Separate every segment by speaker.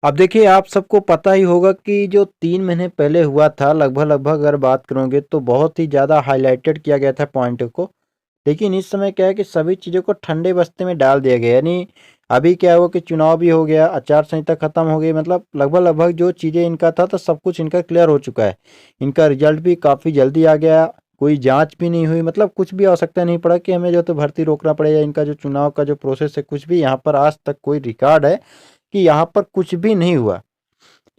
Speaker 1: अब देखिए, आप सबको पता ही होगा कि जो 3 महीने पहले हुआ था, लगभग-लगभग अगर बात करोगे तो बहुत ही ज़्यादा हाइलाइटेड किया गया था पॉइंट को। लेकिन इस समय क्या है कि सभी चीज़ों को ठंडे बस्ते में डाल दिया गया। यानी अभी क्या हुआ कि चुनाव भी हो गया, आचार संहिता खत्म हो गई, मतलब लगभग-लगभग जो चीज़ें इनका था तो सब कुछ इनका क्लियर हो चुका है। इनका रिजल्ट भी काफ़ी जल्दी आ गया, कोई जाँच भी नहीं हुई, मतलब कुछ भी आवश्यकता नहीं पड़ा कि हमें जो है तो भर्ती रोकना पड़े या इनका जो चुनाव का जो प्रोसेस है, कुछ भी यहाँ पर आज तक कोई रिकॉर्ड है कि यहाँ पर कुछ भी नहीं हुआ।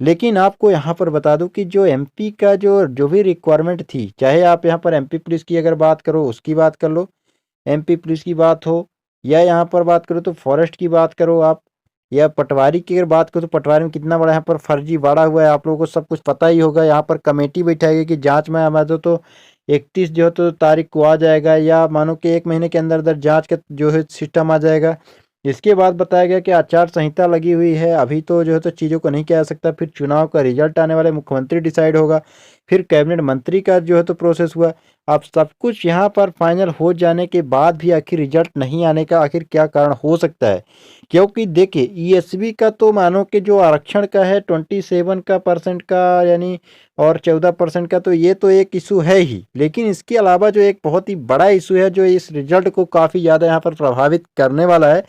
Speaker 1: लेकिन आपको यहाँ पर बता दूँ कि जो एमपी का जो जो भी रिक्वायरमेंट थी, चाहे आप यहाँ पर एमपी पुलिस की अगर बात करो, उसकी बात कर लो, एमपी पुलिस की बात हो, या यहाँ पर बात करो तो फॉरेस्ट की बात करो आप, या पटवारी की अगर बात करो तो पटवारी में कितना बड़ा यहाँ पर फर्जीवाड़ा हुआ है, आप लोगों को सब कुछ पता ही होगा। यहाँ पर कमेटी बैठाई गई कि जाँच में हमारे तो 31 जो है तो तारीख को आ जाएगा, या मानो कि 1 महीने के अंदर-अंदर जाँच का जो है सिस्टम आ जाएगा। इसके बाद बताया गया कि आचार संहिता लगी हुई है, अभी तो जो है तो चीज़ों को नहीं किया जा सकता, फिर चुनाव का रिजल्ट आने वाला है, मुख्यमंत्री डिसाइड होगा, फिर कैबिनेट मंत्री का जो है तो प्रोसेस हुआ। अब सब कुछ यहाँ पर फाइनल हो जाने के बाद भी आखिर रिजल्ट नहीं आने का आखिर क्या कारण हो सकता है? क्योंकि देखिए, ईएसवी का तो मानो कि जो आरक्षण का है 27 का परसेंट का, यानी और 14% का, तो ये तो एक इशू है ही। लेकिन इसके अलावा जो एक बहुत ही बड़ा इशू है जो इस रिजल्ट को काफ़ी ज़्यादा यहाँ पर प्रभावित करने वाला है,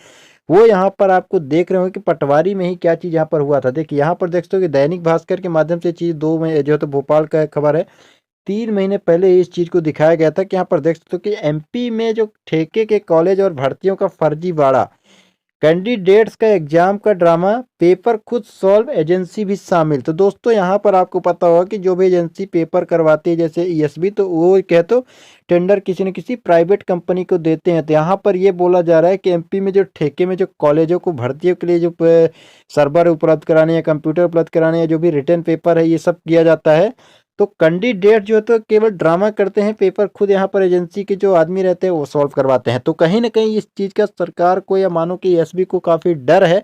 Speaker 1: वो यहाँ पर आपको देख रहे हो कि पटवारी में ही क्या चीज़ यहाँ पर हुआ था। देखिए, यहाँ पर देख सकते हो कि दैनिक भास्कर के माध्यम से चीज़ 2 में जो है तो भोपाल का खबर है। 3 महीने पहले इस चीज़ को दिखाया गया था कि यहाँ पर देख सकते हो कि एमपी में जो ठेके के कॉलेज और भर्तियों का फर्जीवाड़ा, कैंडिडेट्स का एग्जाम का ड्रामा, पेपर खुद सॉल्व, एजेंसी भी शामिल। तो दोस्तों, यहाँ पर आपको पता होगा कि जो भी एजेंसी पेपर करवाती है जैसे ईएसबी, तो वो क्या तो टेंडर किसी न किसी प्राइवेट कंपनी को देते हैं। तो यहाँ पर ये बोला जा रहा है कि एमपी में जो ठेके में जो कॉलेजों को भर्तियों के लिए जो सर्वर उपलब्ध कराने या कंप्यूटर उपलब्ध कराने या जो भी रिटर्न पेपर है, ये सब किया जाता है। तो कैंडिडेट जो है तो केवल ड्रामा करते हैं, पेपर खुद यहाँ पर एजेंसी के जो आदमी रहते हैं वो सॉल्व करवाते हैं। तो कहीं न कहीं इस चीज़ का सरकार को या मानो कि एसबी को काफ़ी डर है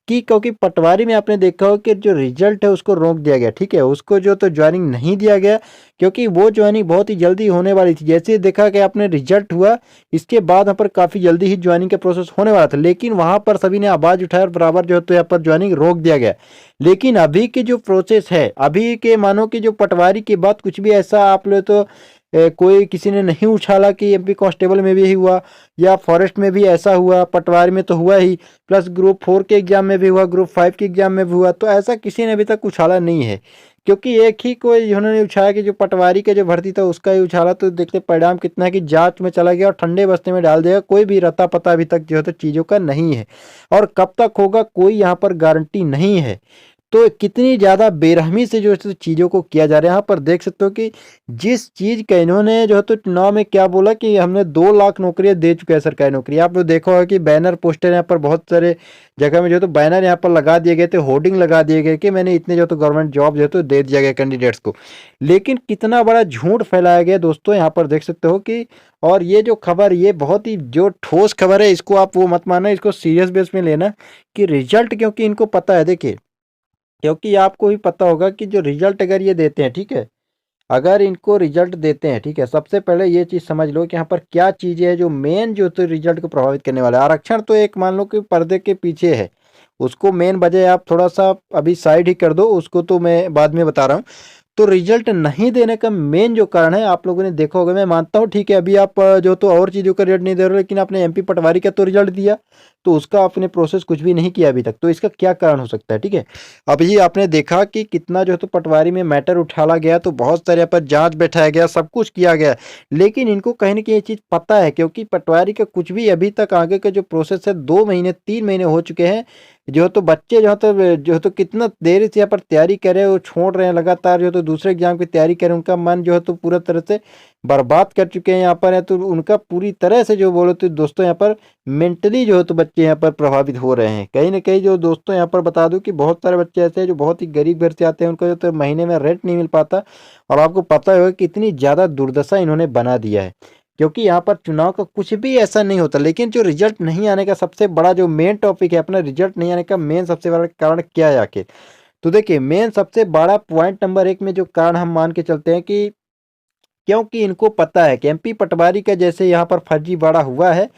Speaker 1: कि क्योंकि पटवारी में आपने देखा हो कि जो रिजल्ट है उसको रोक दिया गया, ठीक है? उसको जो तो जॉइनिंग नहीं दिया गया, क्योंकि वो जॉइनिंग बहुत ही जल्दी होने वाली थी। जैसे ही देखा कि आपने रिजल्ट हुआ, इसके बाद यहाँ पर काफ़ी जल्दी ही जॉइनिंग का प्रोसेस होने वाला था। लेकिन वहाँ पर सभी ने आवाज़ उठाया और बराबर जो है तो यहाँ पर जॉइनिंग रोक दिया गया। लेकिन अभी की जो प्रोसेस है, अभी के मानो कि जो पटवारी के बाद कुछ भी ऐसा आप लोग तो कोई किसी ने नहीं उछाला कि एमपी कांस्टेबल में भी हुआ या फॉरेस्ट में भी ऐसा हुआ, पटवारी में तो हुआ ही, प्लस ग्रुप 4 के एग्जाम में भी हुआ, ग्रुप 5 के एग्जाम में भी हुआ। तो ऐसा किसी ने अभी तक उछाला नहीं है, क्योंकि एक ही कोई उन्होंने उछाला कि जो पटवारी का जो भर्ती था उसका ही उछाला। तो देखते परिणाम कितना है कि जांच में चला गया और ठंडे बस्ते में डाल देगा, कोई भी रता पता अभी तक जो है तो चीज़ों का नहीं है, और कब तक होगा कोई यहाँ पर गारंटी नहीं है। तो कितनी ज़्यादा बेरहमी से जो है तो चीज़ों को किया जा रहा है। यहाँ पर देख सकते हो कि जिस चीज़ का इन्होंने जो है तो चुनाव में क्या बोला कि हमने 2 लाख नौकरियाँ दे चुके हैं सरकारी नौकरी। आप लोग देखा होगा कि बैनर पोस्टर यहाँ पर बहुत सारे जगह में जो है तो बैनर यहाँ पर लगा दिए गए थे, होर्डिंग लगा दिए गए कि मैंने इतने जो है तो गवर्नमेंट जॉब जो है तो दे दिया गया कैंडिडेट्स को। लेकिन कितना बड़ा झूठ फैलाया गया दोस्तों, यहाँ पर देख सकते हो कि, और ये जो खबर, ये बहुत ही जो ठोस खबर है, इसको आप वो मत मानना, इसको सीरियस बेस में लेना कि रिजल्ट, क्योंकि इनको पता है। देखिए, क्योंकि आपको भी पता होगा कि जो रिजल्ट अगर ये देते हैं, ठीक है, अगर इनको रिजल्ट देते हैं, ठीक है, सबसे पहले ये चीज़ समझ लो कि यहाँ पर क्या चीज़ें हैं जो मेन जो तो रिजल्ट को प्रभावित करने वाला है। आरक्षण तो एक मान लो कि पर्दे के पीछे है, उसको मेन वजह आप थोड़ा सा अभी साइड ही कर दो, उसको तो मैं बाद में बता रहा हूँ। तो रिजल्ट नहीं देने का मेन जो कारण है, आप लोगों ने देखा होगा, मैं मानता हूँ ठीक है, अभी आप जो तो और चीज़ों का रिजल्ट नहीं दे रहे हो, लेकिन आपने एमपी पटवारी का तो रिजल्ट दिया, तो उसका आपने प्रोसेस कुछ भी नहीं किया अभी तक। तो इसका क्या कारण हो सकता है, ठीक है? अभी आपने देखा कि कितना जो है तो पटवारी में मैटर उठाला गया, तो बहुत सारे यहाँ पर जांच बैठाया गया, सब कुछ किया गया, लेकिन इनको कहीं ना कहीं ये चीज़ पता है, क्योंकि पटवारी का कुछ भी अभी तक आगे का जो प्रोसेस है, 2 महीने 3 महीने हो चुके हैं, जो तो बच्चे जो तो कितना देर से यहाँ पर तैयारी कर रहे हैं, वो छोड़ रहे हैं लगातार, जो तो दूसरे एग्जाम की तैयारी कर रहे हैं, उनका मन जो है तो पूरा तरह से बर्बाद कर चुके हैं यहाँ पर है। तो उनका पूरी तरह से जो बोलो तो दोस्तों यहाँ पर मेंटली जो है तो बच्चे यहाँ पर प्रभावित हो रहे हैं। कहीं न कहीं जो दोस्तों यहाँ पर बता दूँ कि बहुत सारे बच्चे ऐसे हैं जो बहुत ही गरीब घर से आते हैं, उनको जो तो महीने में रेंट नहीं मिल पाता, और आपको पता होगा कि इतनी ज़्यादा दुर्दशा इन्होंने बना दिया है। क्योंकि यहाँ पर चुनाव का कुछ भी ऐसा नहीं होता, लेकिन जो रिजल्ट नहीं आने का सबसे बड़ा जो मेन टॉपिक है, अपना रिजल्ट नहीं आने का मेन सबसे बड़ा कारण क्या है आखिर? तो देखिए, मेन सबसे बड़ा पॉइंट नंबर 1 में जो कारण हम मान के चलते हैं कि क्योंकि इनको पता है कि एमपी पटवारी का जैसे यहाँ पर फर्जीवाड़ा हुआ है,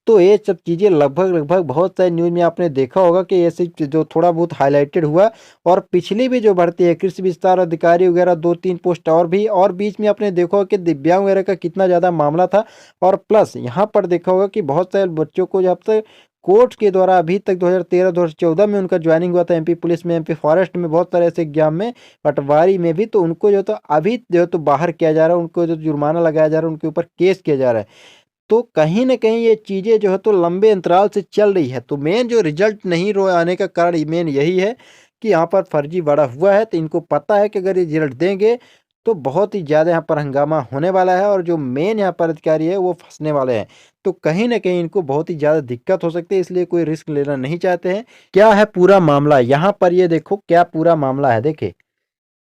Speaker 1: तो ये सब चीज़ें लगभग बहुत सारी न्यूज़ में आपने देखा होगा कि ऐसे जो थोड़ा बहुत हाईलाइटेड हुआ। और पिछली भी जो भर्ती है कृषि विस्तार अधिकारी वगैरह 2-3 पोस्ट और भी, और बीच में आपने देखा होगा कि दिव्यांग वगैरह का कितना ज़्यादा मामला था। और प्लस यहाँ पर देखा होगा कि बहुत सारे बच्चों को जब तक कोर्ट के द्वारा अभी तक 2013-2014 में उनका ज्वाइनिंग हुआ था एमपी पुलिस में, एमपी फॉरेस्ट में, बहुत सारे ऐसे एग्जाम में, पटवारी में भी, तो उनको जो तो अभी जो तो बाहर किया जा रहा है, उनको जो जुर्माना लगाया जा रहा है, उनके ऊपर केस किया जा रहा है। तो कहीं न कहीं ये चीज़ें जो है तो लंबे अंतराल से चल रही है। तो मेन जो रिज़ल्ट नहीं रो आने का कारण मेन यही है कि यहाँ पर फर्जी बड़ा हुआ है। तो इनको पता है कि अगर ये रिज़ल्ट देंगे तो बहुत ही ज़्यादा यहाँ पर हंगामा होने वाला है और जो मेन यहाँ पर अधिकारी है वो फँसने वाले हैं। तो कहीं न कहीं इनको बहुत ही ज़्यादा दिक्कत हो सकती है, इसलिए कोई रिस्क लेना नहीं चाहते हैं। क्या है पूरा मामला? यहाँ पर ये देखो क्या पूरा मामला है। देखिए,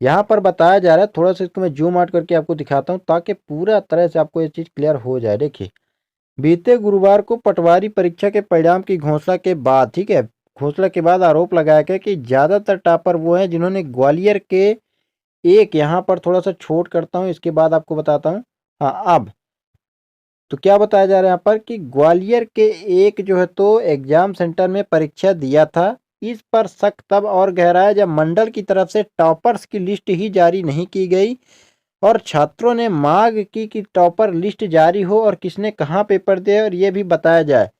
Speaker 1: यहाँ पर बताया जा रहा है, थोड़ा-सा इसको मैं ज़ूम आउट करके आपको दिखाता हूँ ताकि पूरा तरह से आपको ये चीज़ क्लियर हो जाए। देखिए, बीते गुरुवार को पटवारी परीक्षा के परिणाम की घोषणा के बाद, ठीक है, घोषणा के बाद आरोप लगाया गया कि ज्यादातर टॉपर वो हैं जिन्होंने ग्वालियर के एक, यहाँ पर थोड़ा सा छोट करता हूँ इसके बाद आपको बताता हूँ। हाँ, अब तो क्या बताया जा रहा है यहाँ पर कि ग्वालियर के एक जो है तो एग्जाम सेंटर में परीक्षा दिया था। इस पर शक तब और गहराया जब मंडल की तरफ से टॉपर्स की लिस्ट ही जारी नहीं की गई और छात्रों ने मांग की कि टॉपर लिस्ट जारी हो और किसने कहाँ पेपर दिया और ये भी बताया जाए।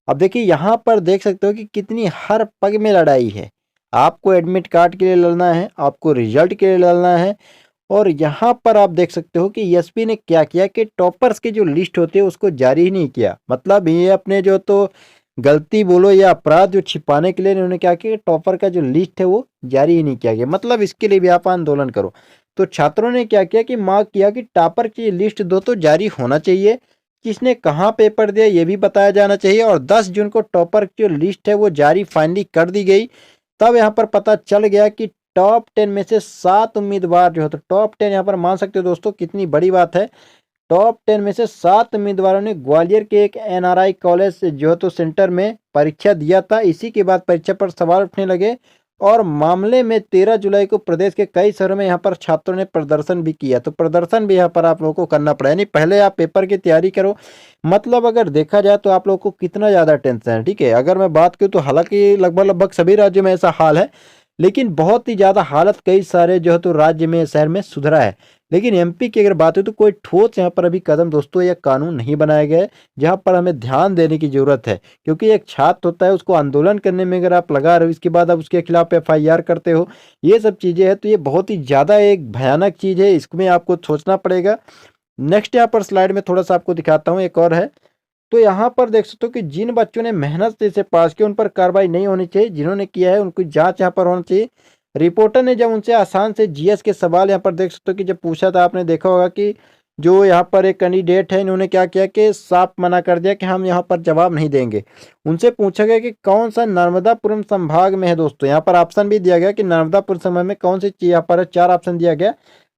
Speaker 1: अब देखिए यहाँ पर देख सकते हो कि कितनी हर पग में लड़ाई है। आपको एडमिट कार्ड के लिए लड़ना है, आपको रिजल्ट के लिए लड़ना है। और यहाँ पर आप देख सकते हो कि एसपी ने क्या किया कि टॉपर्स की जो लिस्ट होती है उसको जारी ही नहीं किया। मतलब ये अपने जो तो गलती बोलो या अपराध जो छिपाने के लिए इन्होंने क्या किया, टॉपर का जो लिस्ट है वो जारी ही नहीं किया गया। मतलब इसके लिए भी आप आंदोलन करो। तो छात्रों ने क्या किया कि मांग किया कि टॉपर की लिस्ट दो तो जारी होना चाहिए, किसने कहाँ पेपर दिया ये भी बताया जाना चाहिए। और 10 जून को टॉपर की जो लिस्ट है वो जारी फाइनली कर दी गई। तब यहाँ पर पता चल गया कि टॉप 10 में से 7 उम्मीदवार जो है, तो टॉप 10 यहाँ पर मान सकते हो दोस्तों कितनी बड़ी बात है। टॉप 10 में से 7 उम्मीदवारों ने ग्वालियर के एक एनआरआई कॉलेज से जो है तो सेंटर में परीक्षा दिया था। इसी के बाद परीक्षा पर सवाल उठने लगे और मामले में 13 जुलाई को प्रदेश के कई शहरों में यहाँ पर छात्रों ने प्रदर्शन भी किया। तो प्रदर्शन भी यहाँ पर आप लोगों को करना पड़ा, यानी पहले आप पेपर की तैयारी करो। मतलब अगर देखा जाए तो आप लोगों को कितना ज़्यादा टेंशन है, ठीक है। अगर मैं बात करूँ तो हालांकि लगभग सभी राज्यों में ऐसा हाल है, लेकिन बहुत ही ज़्यादा हालत कई सारे जो है तो राज्य में, शहर में सुधरा है। लेकिन एमपी की अगर बात हो तो कोई ठोस यहाँ पर अभी कदम दोस्तों या कानून नहीं बनाया गया है, जहाँ पर हमें ध्यान देने की जरूरत है। क्योंकि एक छात्र होता है, उसको आंदोलन करने में अगर आप लगा रहे हो, इसके बाद आप उसके खिलाफ एफआईआर करते हो, ये सब चीज़ें हैं, तो ये बहुत ही ज़्यादा एक भयानक चीज़ है, इसमें आपको सोचना पड़ेगा। नेक्स्ट यहाँ पर स्लाइड में थोड़ा सा आपको दिखाता हूँ, एक और है। तो यहाँ पर देख सकते हो कि जिन बच्चों ने मेहनत से इसे पास किया उन पर कार्रवाई नहीं होनी चाहिए, जिन्होंने किया है उनकी जांच यहाँ पर होनी चाहिए। रिपोर्टर ने जब उनसे आसान से जीएस के सवाल यहाँ पर देख सकते हो कि जब पूछा था, आपने देखा होगा कि जो यहाँ पर एक कैंडिडेट है, इन्होंने क्या किया कि साफ मना कर दिया कि हम यहाँ पर जवाब नहीं देंगे। उनसे पूछा गया कि कौन सा नर्मदापुरम संभाग में है। दोस्तों यहाँ पर ऑप्शन भी दिया गया कि नर्मदापुरम संभाग में कौन सी चीज, यहाँ पर 4 ऑप्शन दिया गया,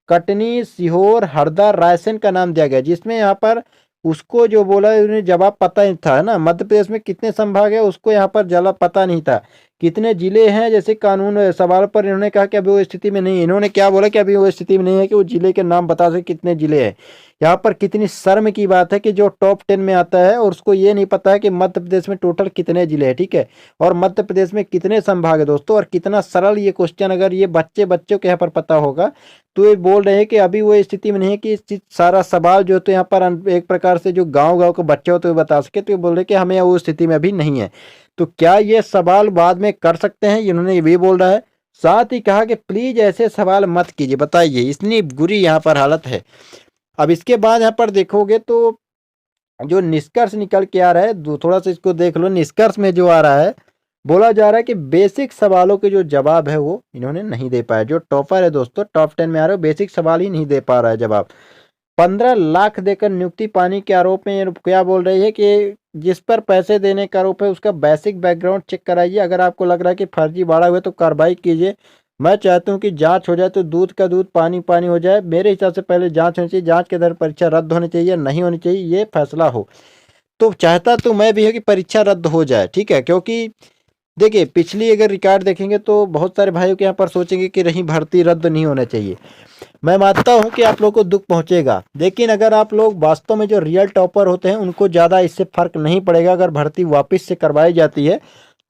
Speaker 1: कटनी, सीहोर, हरदा, रायसेन का नाम दिया गया। जिसमें यहाँ पर उसको जो बोला उन्हें जवाब पता ही था ना, मध्य प्रदेश में कितने संभाग है उसको यहाँ पर जवाब पता नहीं था, कितने जिले हैं। जैसे कानून सवाल पर इन्होंने कहा कि अभी वो स्थिति में नहीं, इन्होंने क्या बोला कि अभी वो स्थिति में नहीं है कि वो जिले के नाम बता सके कितने जिले हैं। यहाँ पर कितनी शर्म की बात है कि जो टॉप 10 में आता है और उसको ये नहीं पता है कि मध्य प्रदेश में टोटल कितने जिले हैं, ठीक है, और मध्य प्रदेश में कितने संभाग है दोस्तों। और कितना सरल ये क्वेश्चन, अगर ये बच्चों के यहाँ पर पता होगा तो ये बोल रहे हैं कि अभी वो स्थिति में नहीं है कि इस चीज सारा सवाल जो तो यहाँ पर एक प्रकार से जो गांव के बच्चे होते हुए बता सके, तो ये बोल रहे कि हमें वो स्थिति में अभी नहीं है। तो क्या ये सवाल बाद में कर सकते हैं, इन्होंने ये भी बोल रहा है। साथ ही कहा कि प्लीज ऐसे सवाल मत कीजिए। बताइए, इतनी बुरी यहाँ पर हालत है। अब इसके बाद यहाँ पर देखोगे तो जो निष्कर्ष निकल के आ रहा है, थोड़ा सा इसको देख लो। निष्कर्ष में जो आ रहा है, बोला जा रहा है कि बेसिक सवालों के जो जवाब है वो इन्होंने नहीं दे पाया। जो टॉपर है दोस्तों, टॉप 10 में आ रहे हो, बेसिक सवाल ही नहीं दे पा रहा है जवाब। 15 लाख देकर नियुक्ति पाने के आरोप में ये क्या बोल रही है कि जिस पर पैसे देने का आरोप है उसका बेसिक बैकग्राउंड चेक कराइए। अगर आपको लग रहा है कि फर्जी बाड़ा हुआ तो कार्रवाई कीजिए। मैं चाहता हूं कि जांच हो जाए तो दूध का दूध पानी पानी हो जाए। मेरे हिसाब से पहले जांच होनी चाहिए, जांच के आधार परीक्षा रद्द होनी चाहिए, नहीं होनी चाहिए, ये फैसला हो। तो चाहता तो मैं भी है कि परीक्षा रद्द हो जाए, ठीक है, क्योंकि देखिए पिछली अगर रिकॉर्ड देखेंगे तो बहुत सारे भाइयों के यहाँ पर सोचेंगे कि नहीं भर्ती रद्द नहीं होना चाहिए। मैं मानता हूँ कि आप लोग को दुख पहुंचेगा, लेकिन अगर आप लोग वास्तव में जो रियल टॉपर होते हैं उनको ज़्यादा इससे फर्क नहीं पड़ेगा अगर भर्ती वापस से करवाई जाती है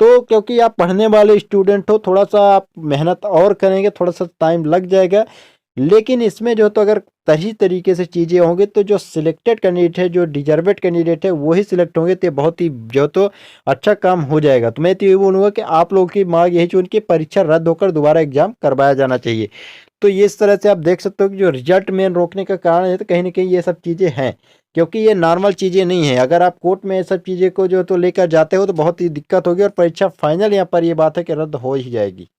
Speaker 1: तो, क्योंकि आप पढ़ने वाले स्टूडेंट हो, थोड़ा सा आप मेहनत और करेंगे, थोड़ा सा टाइम लग जाएगा, लेकिन इसमें जो तो अगर सही तरीके से चीज़ें होंगी तो जो सिलेक्टेड कैंडिडेट है, जो डिजर्वेड कैंडिडेट है वही सिलेक्ट होंगे, तो बहुत ही जो तो अच्छा काम हो जाएगा। तो मैं तो ये बोलूँगा कि आप लोगों की मांग यही, जो उनकी परीक्षा रद्द होकर दोबारा एग्जाम करवाया जाना चाहिए। तो ये इस तरह से आप देख सकते हो कि जो रिजल्ट मेन रोकने का कारण है तो कहीं ना कहीं ये सब चीज़ें हैं, क्योंकि ये नॉर्मल चीज़ें नहीं है। अगर आप कोर्ट में ये सब चीज़ें को जो तो लेकर जाते हो तो बहुत ही दिक्कत होगी और परीक्षा फाइनल यहाँ पर ये बात है कि रद्द हो ही जाएगी।